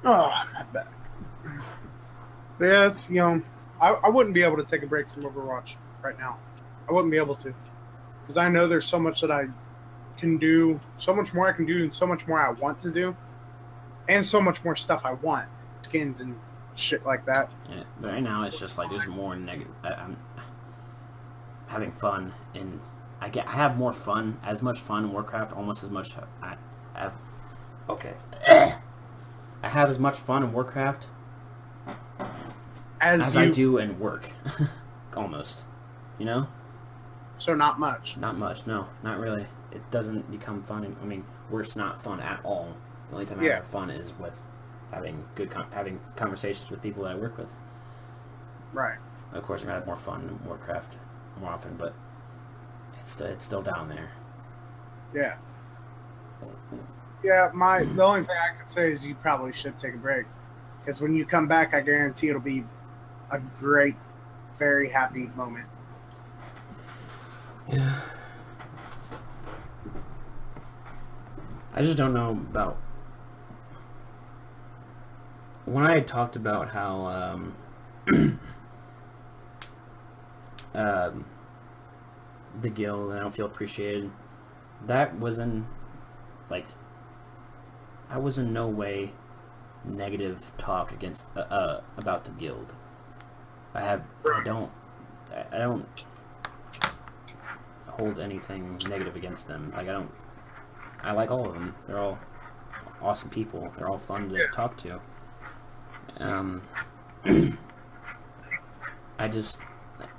Oh, my back. But yeah, it's, I wouldn't be able to take a break from Overwatch right now. I wouldn't be able to. Because I know there's so much that I can do, so much more I can do, and so much more I want to do. And so much more stuff I want. Skins and shit like that. Yeah, but right now it's just like there's more negative. I'm having fun, and I have more fun, as much fun in Warcraft, almost as much I have. Okay. I have as much fun in Warcraft as I do in work. Almost. You know? So not much. Not much, no. Not really. It doesn't become fun. I mean, work's not fun at all. The only time I have fun is with having having conversations with people that I work with. Right. Of course, I'm going to have more fun in Warcraft more often, but it's still down there. Yeah. Yeah, the only thing I could say is you probably should take a break. Because when you come back, I guarantee it'll be a great, very happy moment. Yeah. I just don't know about... When I had talked about how the guild, and I don't feel appreciated, that was in, like... I was in no way negative talk against about the guild. I don't hold anything negative against them. Like I like all of them. They're all awesome people. They're all fun to talk to. I just,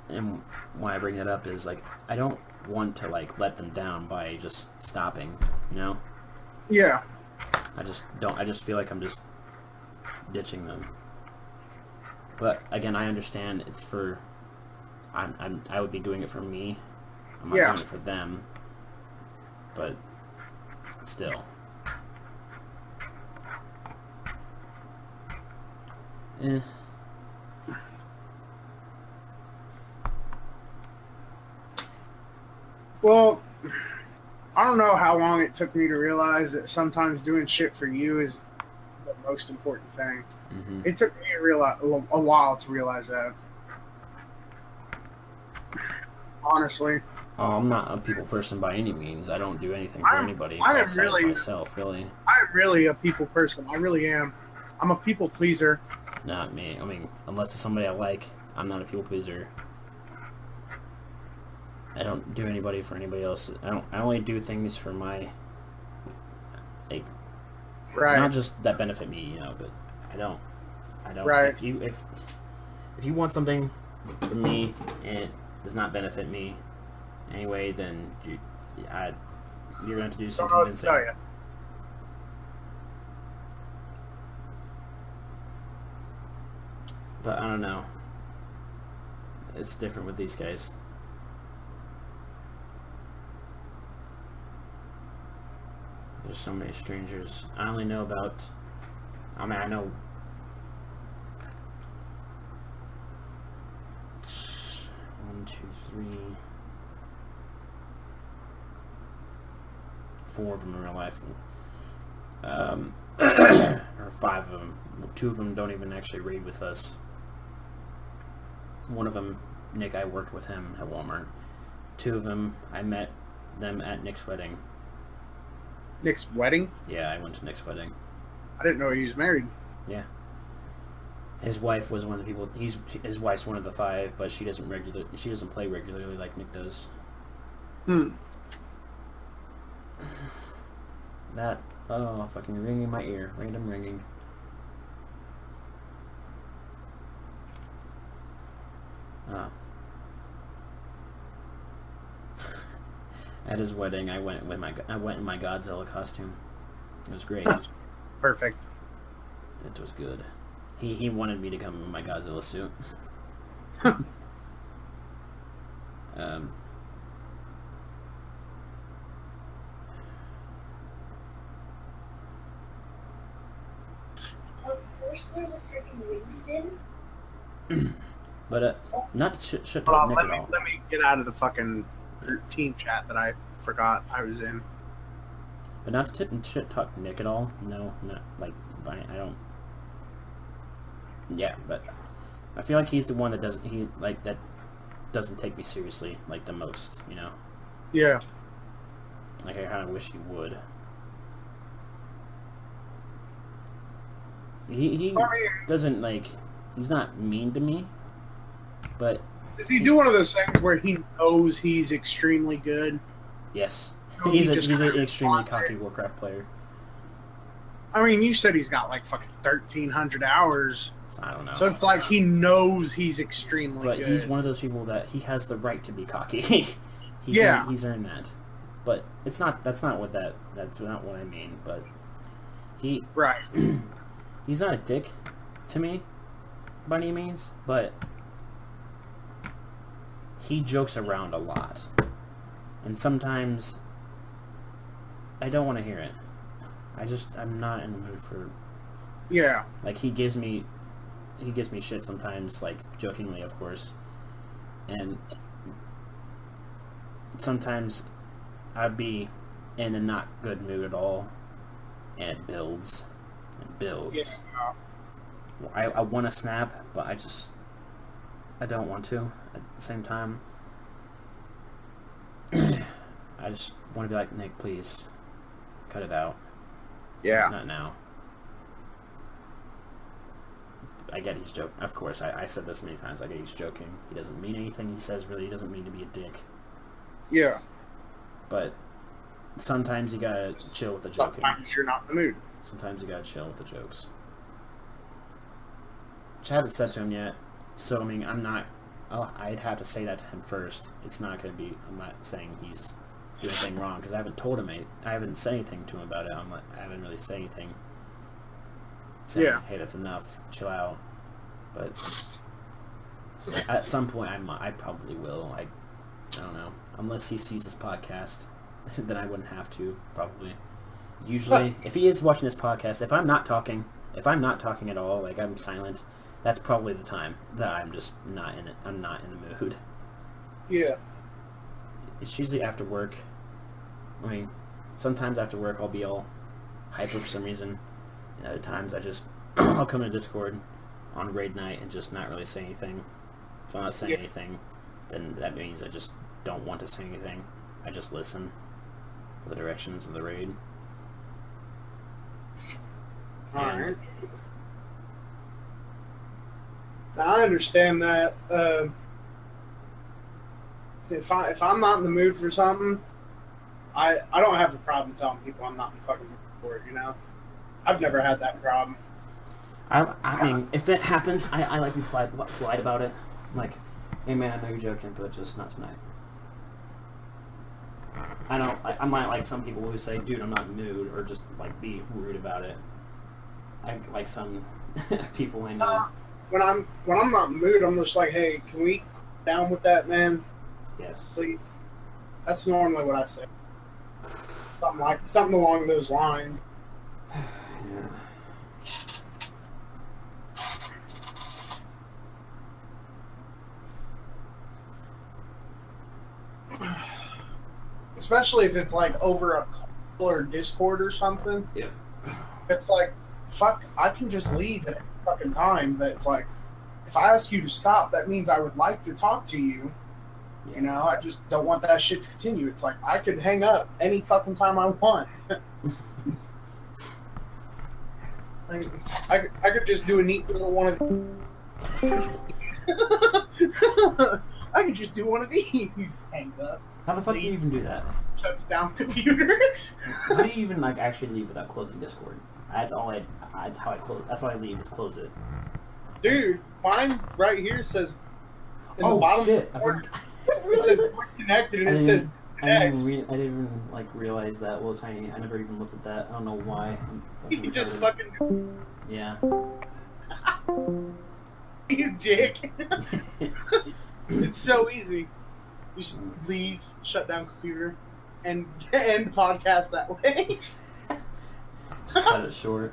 and why I bring that up is like I don't want to like let them down by just stopping. You know? Yeah. I just feel like I'm just ditching them. But again, I understand it's for. I would be doing it for me. I'm not doing it for them. But still. Well, I don't know how long it took me to realize that sometimes doing shit for you is the most important thing. Mm-hmm. It took me a while to realize that. Honestly. Oh, I'm not a people person by any means. I don't do anything for anybody outside of myself, really. I'm really a people person. I really am. I'm a people pleaser. Not me. I mean, unless it's somebody I like, I'm not a people pleaser. I don't do anybody for anybody else. I only do things for my, like, right. Not just that benefit me, you know, but I don't. Right. If you want something from me and it does not benefit me anyway, then you're gonna have to do some convincing. Tell you. But I don't know. It's different with these guys. There's so many strangers. I only know about... I mean, I know... 1, 2, 3... 4 of them in real life. Or 5 of them. 2 of them don't even actually raid with us. One of them, Nick, I worked with him at Walmart. 2 of them, I met them at Nick's wedding. Nick's wedding? Yeah, I went to Nick's wedding. I didn't know he was married. Yeah. His wife was one of the people. His wife's one of the 5, but she doesn't play regularly like Nick does. That fucking ringing in my ear, random ringing. At his wedding, I went in my Godzilla costume. It was great. Perfect. It was good. He wanted me to come in my Godzilla suit. Of course, there's a freaking Winston. But not to shut talk Nick at all. Let me get out of the fucking team chat that I forgot I was in. But not to shit talk Nick at all. No, not like I don't. Yeah, but I feel like he's the one that doesn't take me seriously like the most, you know. Yeah. Like I kind of wish he would. He doesn't like. He's not mean to me, but does he do one of those things where he knows he's extremely good? yes, So he's just an kind of extremely wants cocky it? Warcraft player. I mean, you said he's got like fucking 1,300 hours. I don't know. So it's like he knows he's extremely but good. he's one of those people that he has the right to be cocky. He's earned that. But it's not. That's not what I mean. But he right. he's not a dick to me by any means, but he jokes around a lot, and sometimes I don't want to hear it. I'm not in the mood for. Yeah. Like he gives me shit sometimes, like jokingly, of course, and sometimes I'd be in a not good mood at all, and it builds. Yeah. I want to snap, but I don't want to at the same time. I just want to be like, Nick, please cut it out. Yeah. Not now. I get he's joking. Of course, I said this many times. I get he's joking. He doesn't mean anything he says, really. He doesn't mean to be a dick. Yeah. But sometimes you gotta chill with the joking. Sometimes you're not in the mood. Sometimes you gotta chill with the jokes. Which I haven't said to him yet. So, I mean, I'd have to say that to him first. It's not gonna be, I'm not saying he's doing anything wrong, because I haven't told him, I haven't said anything to him about it. I haven't really said anything saying, hey, that's enough, chill out. But at some point, I probably will. I don't know. Unless he sees this podcast, then I wouldn't have to, probably. Usually, if he is watching this podcast, if I'm not talking at all, like I'm silent, that's probably the time that I'm just not in it. I'm not in the mood. Yeah. It's usually after work. I mean, sometimes after work I'll be all hyper for some reason. And other times I'll come to Discord on raid night and just not really say anything. If I'm not saying anything, then that means I just don't want to say anything. I just listen for the directions of the raid. Alright. I understand that. If I'm not in the mood for something, I don't have a problem telling people I'm not in the fucking mood for it, you know? I've never had that problem. I mean, if it happens, I like to be polite about it. I'm like, hey man, I know you're joking, but just not tonight. I might like some people who say, dude, I'm not in the mood, or just like be rude about it. I like some people I know. When I'm not in the mood, I'm just like, hey, can we cool down with that, man? Yes. Please. That's normally what I say. Something along those lines. Yeah. Especially if it's like over a call or Discord or something. Yeah. It's like, fuck, I can just leave at any fucking time, but it's like, if I ask you to stop, that means I would like to talk to you. You know, I just don't want that shit to continue. It's like, I could hang up any fucking time I want. I could just do a neat little one of these. I could just do one of these. Hang up. How the fuck do you even do that? Shuts down computer. How do you even like actually leave without closing Discord? That's how I close. That's why I leave is close it. Dude, mine right here says in the bottom shit. corner, it says voice connected and it says I didn't even like realize that little tiny. I never even looked at that. I don't know why. You just fucking yeah. You dick. It's so easy. You just leave, shut down computer, and end podcast that way. Just cut it short.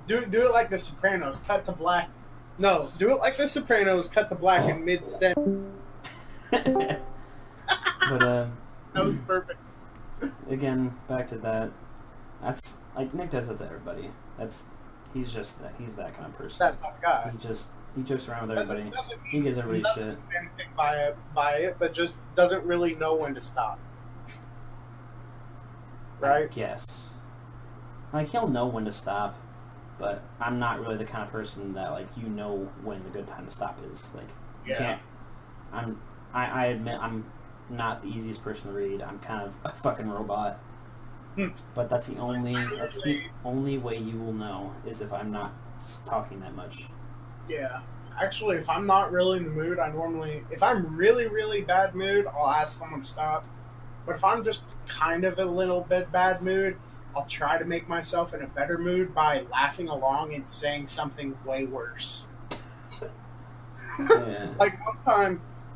Do it like The Sopranos. Cut to black. No, do it like The Sopranos. Cut to black in mid-sentence. But that was perfect. Again, back to that. That's like Nick does that to everybody. he's that kind of person. That type of guy. He jokes around with everybody. Doesn't He gives everybody doesn't shit. do anything by it, but just doesn't really know when to stop. Right? Yes. Like, he'll know when to stop, but I'm not really the kind of person that, like, you know when the good time to stop is. Like, you Yeah. can't. I admit I'm not the easiest person to read. I'm kind of a fucking robot. But that's the only way you will know is if I'm not talking that much. Yeah. Actually, if I'm not really in the mood, if I'm really, really bad mood, I'll ask someone to stop. But if I'm just kind of a little bit bad mood, I'll try to make myself in a better mood by laughing along and saying something way worse. Yeah. Like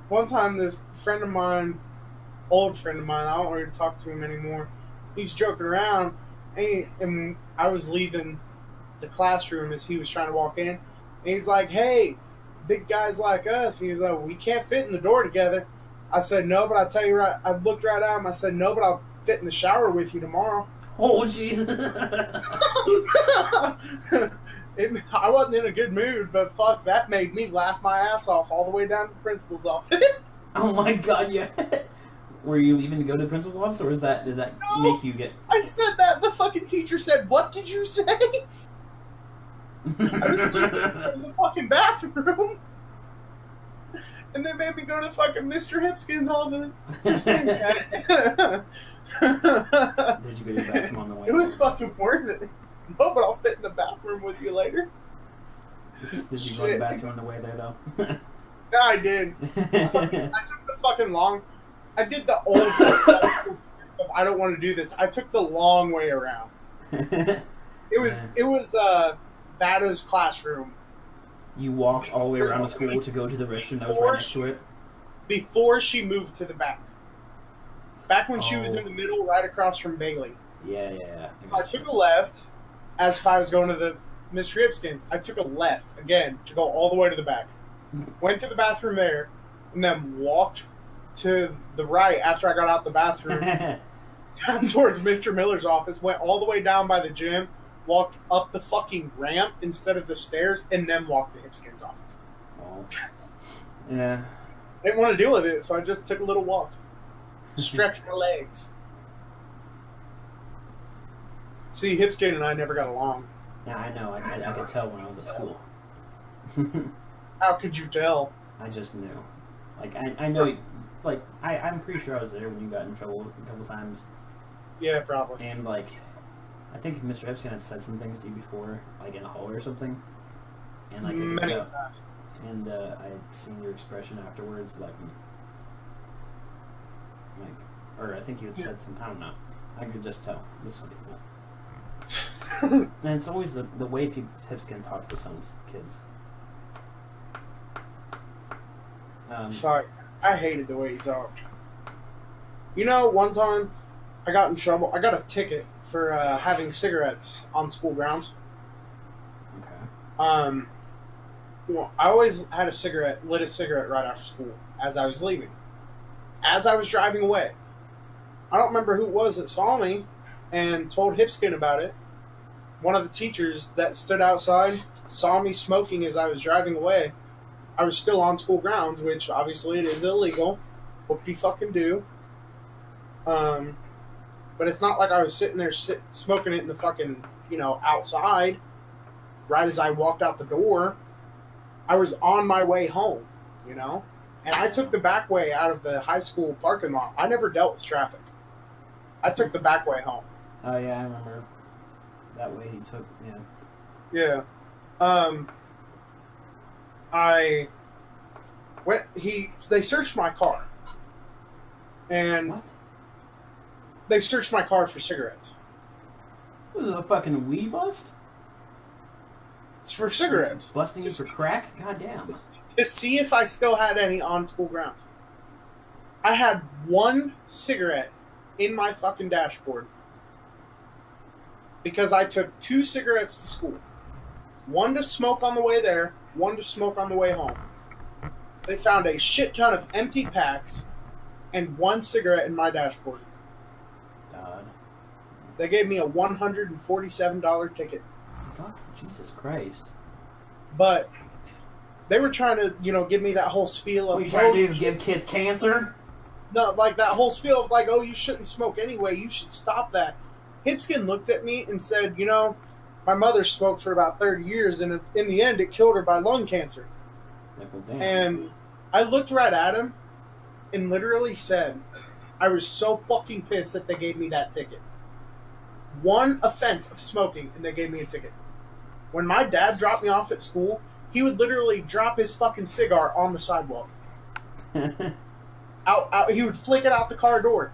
one time this friend of mine, old friend of mine, I don't really talk to him anymore. He's joking around, and I was leaving the classroom as he was trying to walk in. And he's like, "Hey, big guys like us." He was like, "We can't fit in the door together." I said, "No, but I tell you right." I looked right at him. I said, "No, but I'll fit in the shower with you tomorrow." Oh, jeez. I wasn't in a good mood, but fuck, that made me laugh my ass off all the way down to the principal's office. Oh my god, yeah. Were you leaving to go to the principal's office, or did that No. make you get... I said that, the fucking teacher said, "What did you say?" I was leaving from the fucking bathroom. And they made me go to fucking Mr. Hipskin's office. For saying that. Did you go to the bathroom on the way? It was fucking worth it. No, but I'll fit in the bathroom with you later. Did you go to the bathroom on the way there, though? Yeah, I did. I took the fucking long... I did the old... I don't want to do this. I took the long way around. It was Bada's classroom. You walked all the way around the school to go to the restroom that was right next to it? Before she moved to the back. Back when she was in the middle, right across from Bailey. Yeah. I took a left, as if I was going to the Mr. Hipkins. I took a left, again, to go all the way to the back. Went to the bathroom there, and then walked to the right after I got out the bathroom, down towards Mr. Miller's office, went all the way down by the gym, walked up the fucking ramp instead of the stairs, and then walked to Hipkins' office. Oh. Yeah. I didn't want to deal with it, so I just took a little walk. Stretch my legs. See, Hipskin and I never got along. Yeah, I know. I could tell when I was at school. How could you tell? I just knew. Like, I know... Like, I'm pretty sure I was there when you got in trouble a couple times. Yeah, probably. And, like... I think Mr. Epstein had said some things to you before, like in a hallway or something. And like many times. And I had seen your expression afterwards, or I think you had said some. I don't know. I could just tell. There's something like that. And it's always the way Hipskin talks to some kids. Fuck, I hated the way he talked. You know, one time I got in trouble. I got a ticket for having cigarettes on school grounds. Okay. Well, I always had lit a cigarette right after school as I was leaving. As I was driving away. I don't remember who it was that saw me and told Hipskin about it. One of the teachers that stood outside saw me smoking as I was driving away. I was still on school grounds, which obviously it is illegal. Whoop-de-fucking-do. But it's not like I was sitting there smoking it in the fucking, outside. Right as I walked out the door. I was on my way home, And I took the back way out of the high school parking lot. I never dealt with traffic. I took the back way home. Oh, yeah, I remember. That way he took, Yeah. They searched my car. And... What? They searched my car for cigarettes. Was it a fucking weed bust? It's for cigarettes. Busting you for crack? Goddamn. To see if I still had any on school grounds. I had one cigarette in my fucking dashboard. Because I took 2 cigarettes to school. One to smoke on the way there, one to smoke on the way home. They found a shit ton of empty packs and 1 cigarette in my dashboard. God. They gave me a $147 ticket. fuck? Jesus Christ. But they were trying to, give me that whole spiel of... What are you trying to do? Give kids cancer? No, like that whole spiel of like, oh, you shouldn't smoke anyway. You should stop that. Hipskin looked at me and said, my mother smoked for about 30 years, and in the end, it killed her by lung cancer. Like, well, damn. And I looked right at him and literally said, I was so fucking pissed that they gave me that ticket. One offense of smoking, and they gave me a ticket. When my dad dropped me off at school, he would literally drop his fucking cigar on the sidewalk. Out, he would flick it out the car door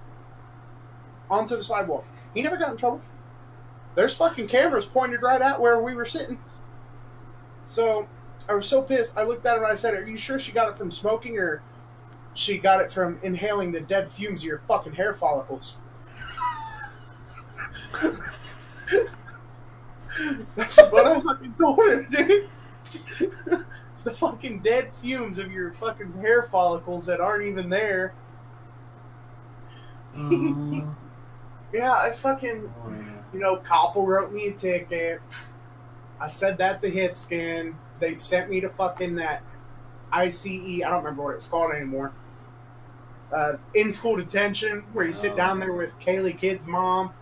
onto the sidewalk. He never got in trouble. There's fucking cameras pointed right at where we were sitting. So I was so pissed. I looked at her and I said, are you sure she got it from smoking or she got it from inhaling the dead fumes of your fucking hair follicles? That's what I fucking told him, dude. The fucking dead fumes of your fucking hair follicles that aren't even there. Yeah, I fucking, Koppel wrote me a ticket. I said that to Hipskin. They've sent me to fucking that ICE. I don't remember what it's called anymore. In-school detention, where you sit down there with Kaylee Kid's mom.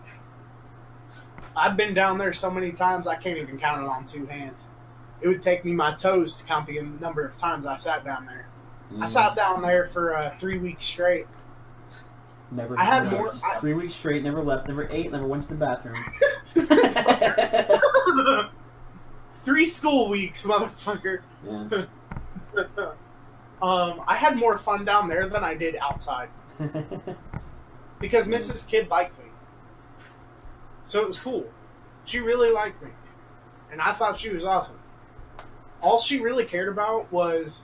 I've been down there so many times, I can't even count it on two hands. It would take me my toes to count the number of times I sat down there. I sat down there for 3 weeks straight. Never. I had more. 3 weeks straight. Never left. Never ate. Never went to the bathroom. 3 school weeks, motherfucker. Yeah. I had more fun down there than I did outside because Mrs. Kidd liked me, so it was cool. She really liked me, and I thought she was awesome. All she really cared about was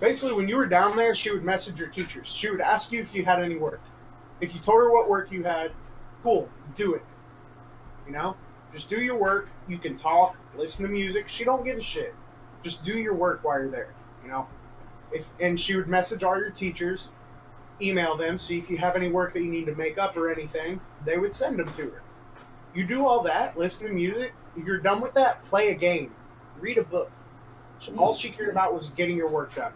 basically when you were down there, she would message your teachers. She would ask you if you had any work. If you told her what work you had, cool, do it. Just do your work. You can talk, listen to music. She don't give a shit. Just do your work while you're there. And she would message all your teachers, email them, see if you have any work that you need to make up or anything. They would send them to her. You do all that, listen to music. You're done with that, play a game, read a book. All she cared about was getting your work done.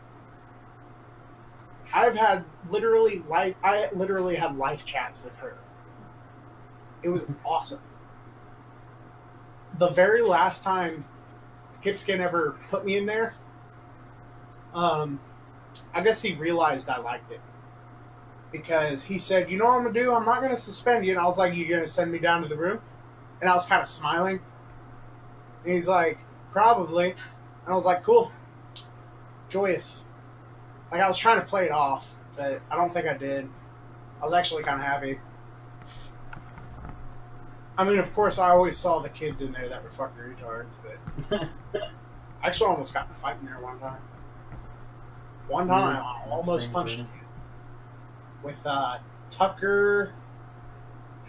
I literally had life chats with her. It was awesome. The very last time Hipskin ever put me in there, I guess he realized I liked it. Because he said, you know what I'm going to do? I'm not going to suspend you. And I was like, you going to send me down to the room? And I was kind of smiling. And he's like, probably. And I was like, cool. Joyous. Like, I was trying to play it off, but I don't think I did. I was actually kind of happy. I mean, of course, I always saw the kids in there that were fucking retards, but I actually almost got in a fight in there one time. I almost punched him. With Tucker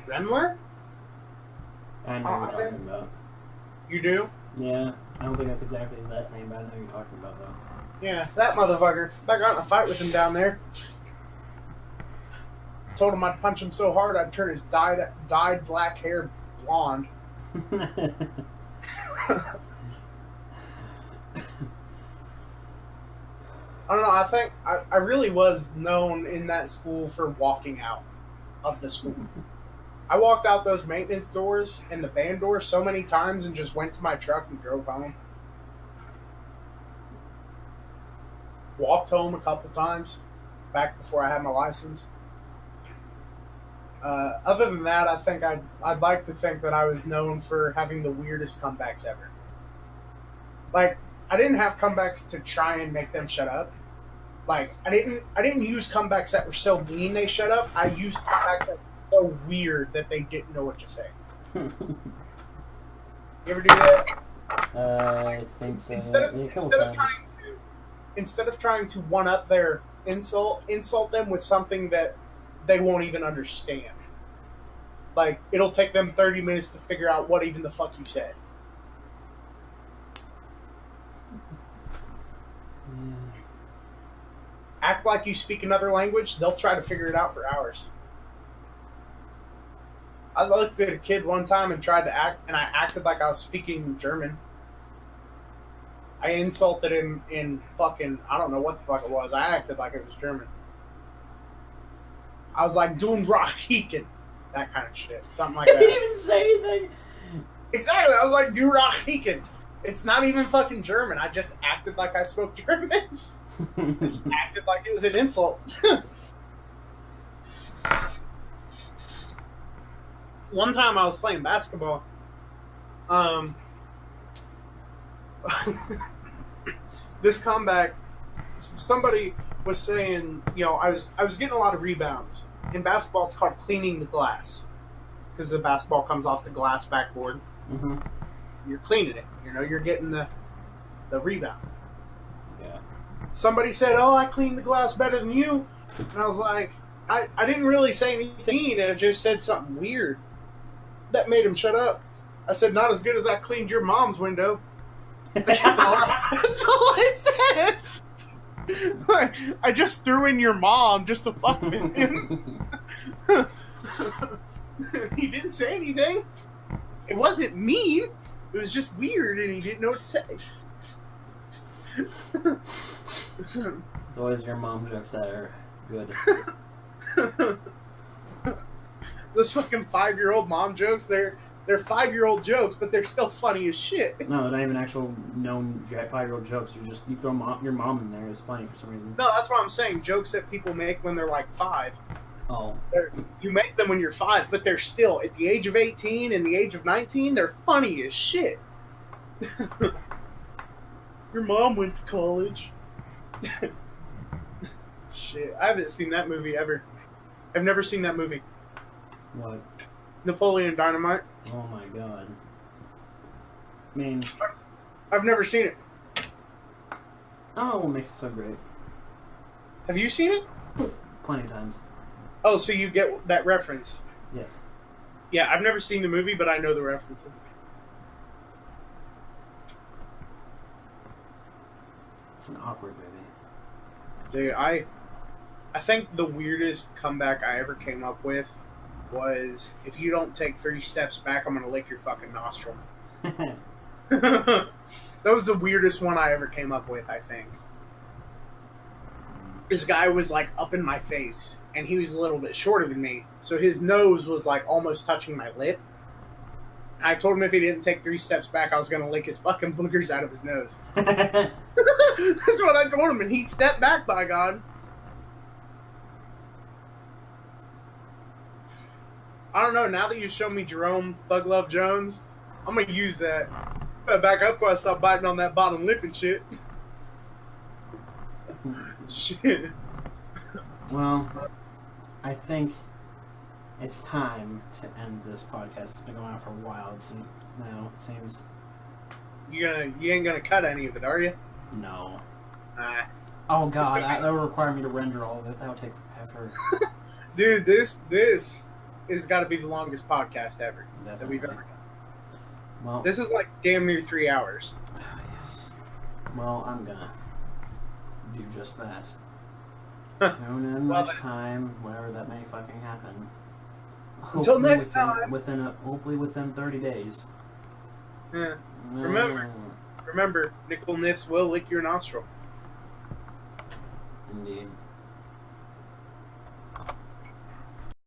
Remler? I know what you're talking about. You do? Yeah, I don't think that's exactly his last name, but I know what you're talking about, though. Yeah, that motherfucker. I got in a fight with him down there. Told him I'd punch him so hard I'd turn his dyed black hair blonde. I don't know, I think I really was known in that school for walking out of the school. I walked out those maintenance doors and the band doors so many times and just went to my truck and drove home. Walked home a couple times back before I had my license. Other than that, I think I'd like to think that I was known for having the weirdest comebacks ever. Like, I didn't have comebacks to try and make them shut up. Like, I didn't use comebacks that were so mean they shut up. I used comebacks that were so weird that they didn't know what to say. You ever do that? I think so. Instead of trying to one up their insult them with something that they won't even understand. Like, it'll take them 30 minutes to figure out what even the fuck you said. Act like you speak another language, they'll try to figure it out for hours. I looked at a kid one time and tried to act, and I acted like I was speaking German. I insulted him in fucking, I don't know what the fuck it was. I acted like it was German. I was like, "Doing Rachiken," that kind of shit, something like I that. didn't even say anything. Exactly. I was like, "Do Rachiken." It's not even fucking German. I just acted like I spoke German. Just acted like it was an insult. One time I was playing basketball. This comeback, somebody was saying, I was getting a lot of rebounds. In basketball, it's called cleaning the glass because the basketball comes off the glass backboard. Mm-hmm. You're cleaning it. You're getting the rebound. Yeah. Somebody said, "Oh, I cleaned the glass better than you," and I was like, I didn't really say anything. I just said something weird that made him shut up. I said, "Not as good as I cleaned your mom's window." That's all I said. I just threw in your mom just to fuck with him. He didn't say anything. It wasn't mean. It was just weird, and he didn't know what to say. It's always your mom jokes that are good. Those fucking 5-year-old mom jokes, they're 5-year-old jokes, but they're still funny as shit. No, not even actual known 5-year-old jokes. You throw your mom in there. It's funny for some reason. No, that's what I'm saying. Jokes that people make when they're like 5. Oh. You make them when you're 5, but they're still, at the age of 18 and the age of 19, they're funny as shit. Your mom went to college. Shit, I haven't seen that movie ever. I've never seen that movie. What? Napoleon Dynamite. Oh my god. I mean... I've never seen it. I don't know what makes it so great. Have you seen it? Plenty of times. Oh, so you get that reference. Yes. Yeah, I've never seen the movie, but I know the references. It's an awkward movie. Dude, I think the weirdest comeback I ever came up with was, if you don't take 3 steps back, I'm gonna lick your fucking nostril. That was the weirdest one I ever came up with, I think. This guy was like up in my face, and he was a little bit shorter than me, so his nose was like almost touching my lip. I told him if he didn't take 3 steps back, I was gonna lick his fucking boogers out of his nose. That's what I told him, and he stepped back, by God. I don't know, now that you've shown me Jerome Thug Love Jones, I'm gonna use that. I'm gonna back up before I stop biting on that bottom lip and shit. Shit. Well, I think it's time to end this podcast. It's been going on for a while. Now it seems. You ain't gonna cut any of it, are you? No. Nah. Oh god, that would require me to render all of it. That would take forever. Dude, this has got to be the longest podcast ever that we've ever done. Well, this is like damn near 3 hours. Yes. Well, I'm gonna do just that. Tune in Well, next time, whenever that may fucking happen. Until Hopefully next time. Hopefully within 30 days. Yeah. Remember, nickel nips will lick your nostril. Indeed.